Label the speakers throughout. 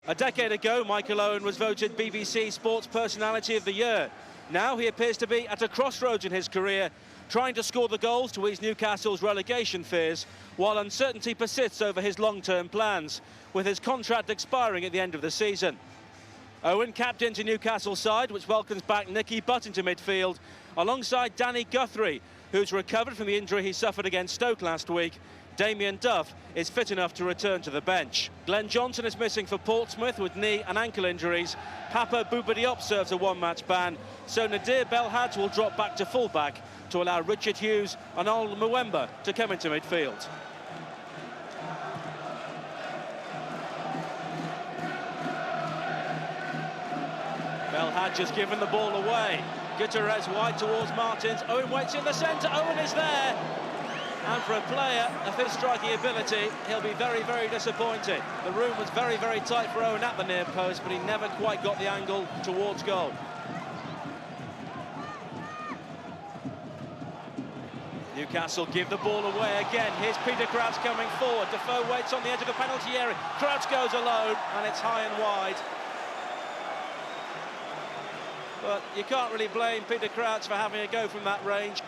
Speaker 1: A decade ago, Michael Owen was voted BBC Sports Personality of the Year. Now he appears to be at a crossroads in his career, trying to score the goals to ease Newcastle's relegation fears, while uncertainty persists over his long-term plans, with his contract expiring at the end of the season. Owen captains a Newcastle side, which welcomes back Nicky Butt into midfield, alongside Danny Guthrie, who's recovered from the injury he suffered against Stoke last week. Damien Duff is fit enough to return to the bench. Glenn Johnson is missing for Portsmouth with knee and ankle injuries. Papa Bouba Diop serves a one-match ban, so Nadir Belhadj will drop back to full-back to allow Richard Hughes and Al Muwemba to come into midfield. Belhadj has given the ball away. Gutierrez wide towards Martins. Owen waits in the centre. Owen is there. And for a player of his striking ability, he'll be very, very disappointed. The room was very, very tight for Owen at the near post, but he never quite got the angle towards goal. Newcastle give the ball away again. Here's Peter Crouch coming forward. Defoe waits on the edge of the penalty area. Crouch goes alone, and it's high and wide. But you can't really blame Peter Crouch for having a go from that range.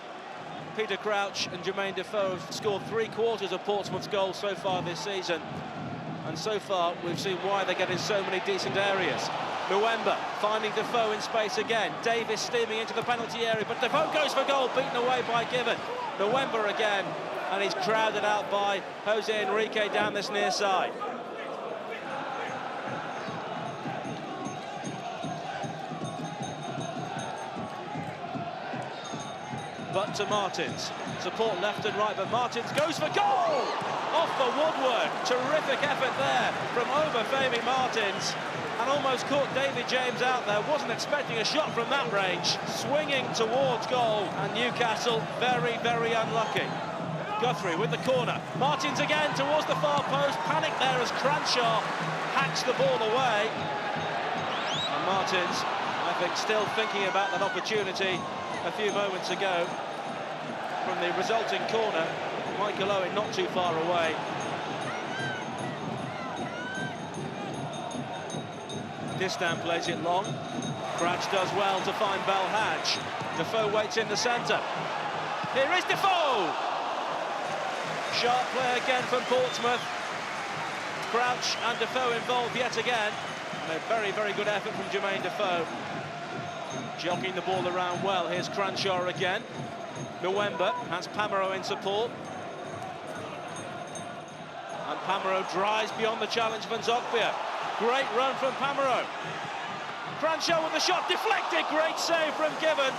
Speaker 1: Peter Crouch and Jermaine Defoe have scored 3/4 of Portsmouth's goals so far this season. And so far, we've seen why they get in so many decent areas. Muwemba finding Defoe in space again. Davis steaming into the penalty area, but Defoe goes for goal, beaten away by Given. Muwemba again, and he's crowded out by Jose Enrique down this near side. But to Martins, support left and right, but Martins goes for goal! Off the woodwork, terrific effort there from over-faming Martins, and almost caught David James out there, wasn't expecting a shot from that range, swinging towards goal, and Newcastle very, very unlucky. Guthrie with the corner, Martins again towards the far post, panic there as Cranshaw hacks the ball away. And Martins, I think, still thinking about that opportunity a few moments ago from the resulting corner. Michael Owen not too far away. Distan plays it long. Crouch does well to find Belhadj. Defoe waits in the centre. Here is Defoe! Sharp play again from Portsmouth. Crouch and Defoe involved yet again. And a very, very good effort from Jermaine Defoe. Jogging the ball around well. Here's Cranshaw again. Muwemba has Pamero in support. And Pamero drives beyond the challenge of Nzogbia. Great run from Pamero. Cranshaw with the shot deflected. Great save from Given.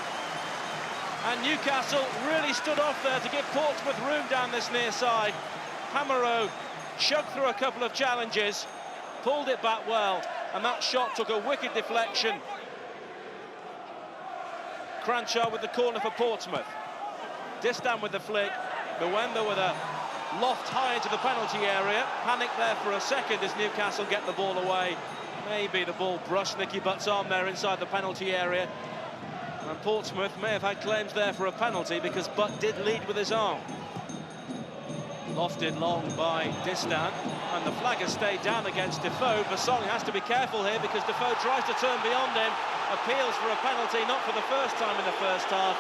Speaker 1: And Newcastle really stood off there to give Portsmouth room down this near side. Pamero chugged through a couple of challenges, pulled it back well, and that shot took a wicked deflection. Cranshaw with the corner for Portsmouth. Distan with the flick. Muwemba with a loft high into the penalty area. Panic there for a second as Newcastle get the ball away. Maybe the ball brushed Nicky Butt's arm there inside the penalty area. And Portsmouth may have had claims there for a penalty because Butt did lead with his arm. Lofted long by Distan, and the flag has stayed down against Defoe. Basong has to be careful here because Defoe tries to turn beyond him, appeals for a penalty, not for the first time in the first half,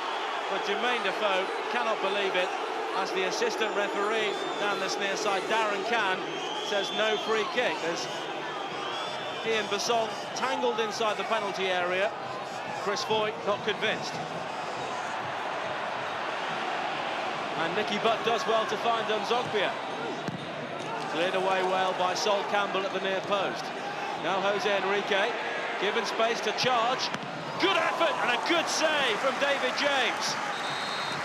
Speaker 1: but Jermaine Defoe cannot believe it as the assistant referee down this near side, Darren Cann, says no free kick. There's Ian Basong tangled inside the penalty area. Chris Foyt not convinced. And Nicky Butt does well to find Nzogbia. Cleared away well by Sol Campbell at the near post. Now Jose Enrique, given space to charge. Good effort and a good save from David James.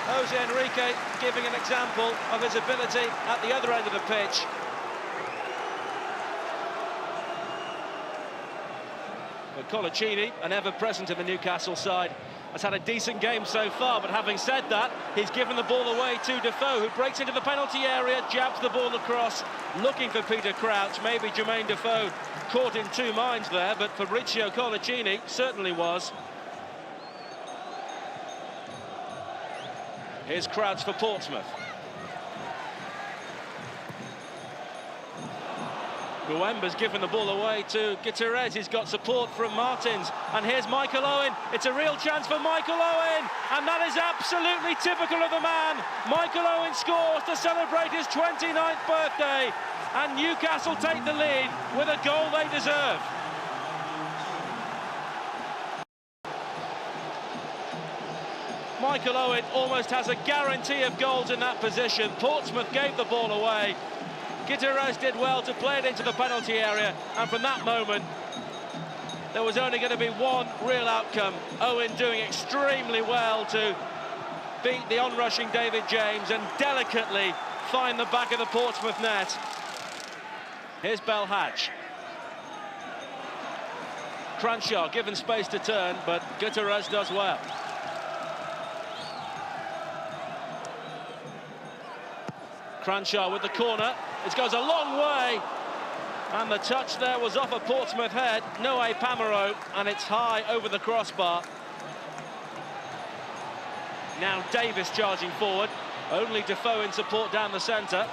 Speaker 1: Jose Enrique giving an example of his ability at the other end of the pitch. But Colaccini, an ever-present in the Newcastle side, has had a decent game so far, but having said that, he's given the ball away to Defoe, who breaks into the penalty area, jabs the ball across, looking for Peter Crouch. Maybe Jermaine Defoe caught in two minds there, but Fabrizio Colaccini certainly was. Here's Crouch for Portsmouth. Guemba's given the ball away to Gutierrez. He's got support from Martins. And here's Michael Owen. It's a real chance for Michael Owen. And that is absolutely typical of the man. Michael Owen scores to celebrate his 29th birthday. And Newcastle take the lead with a goal they deserve. Michael Owen almost has a guarantee of goals in that position. Portsmouth gave the ball away. Gutierrez did well to play it into the penalty area, and from that moment there was only going to be one real outcome. Owen doing extremely well to beat the on-rushing David James and delicately find the back of the Portsmouth net. Here's Belhadj. Cranshaw given space to turn, but Gutierrez does well. Cranshaw with the corner. It goes a long way, and the touch there was off a Portsmouth head. Noé Pamaro, and it's high over the crossbar. Now Davis charging forward. Only Defoe in support down the centre.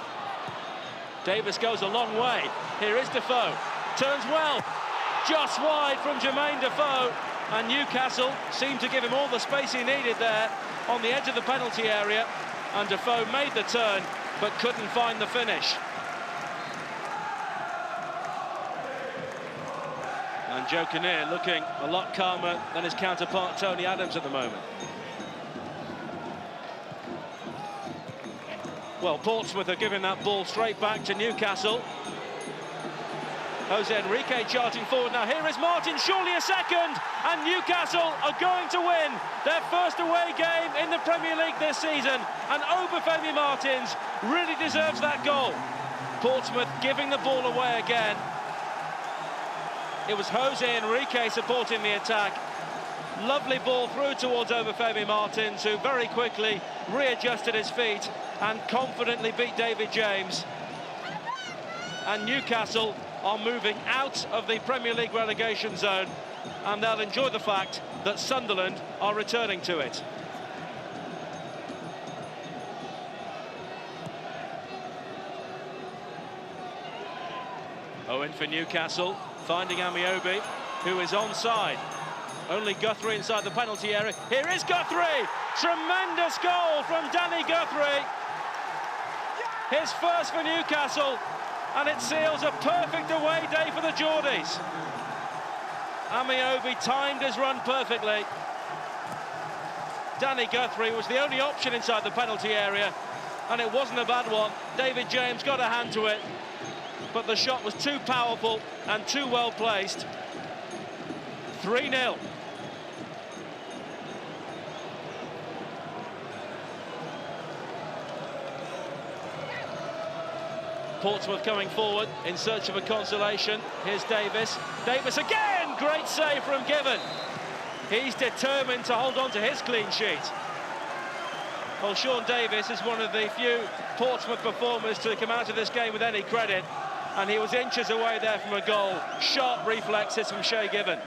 Speaker 1: Davis goes a long way. Here is Defoe. Turns well. Just wide from Jermaine Defoe. And Newcastle seemed to give him all the space he needed there on the edge of the penalty area. And Defoe made the turn, but couldn't find the finish. And Joe Kinnear looking a lot calmer than his counterpart Tony Adams at the moment. Well, Portsmouth are giving that ball straight back to Newcastle. Jose Enrique charging forward now. Here is Martin, surely a second, and Newcastle are going to win their first away game in the Premier League this season. And Obafemi Martins really deserves that goal. Portsmouth giving the ball away again. It was Jose Enrique supporting the attack. Lovely ball through towards Obafemi Martins, who very quickly readjusted his feet and confidently beat David James. And Newcastle are moving out of the Premier League relegation zone, and they'll enjoy the fact that Sunderland are returning to it. Owen for Newcastle, finding Amiobi, who is onside. Only Guthrie inside the penalty area. Here is Guthrie! Tremendous goal from Danny Guthrie. His first for Newcastle, and it seals a perfect away day for the Geordies. Amiobi timed his run perfectly. Danny Guthrie was the only option inside the penalty area, and it wasn't a bad one. David James got a hand to it, but the shot was too powerful and too well placed. 3-0. Portsmouth coming forward in search of a consolation. Here's Davis. Davis again! Great save from Given. He's determined to hold on to his clean sheet. Well, Sean Davis is one of the few Portsmouth performers to come out of this game with any credit, and he was inches away there from a goal. Sharp reflexes from Shay Given.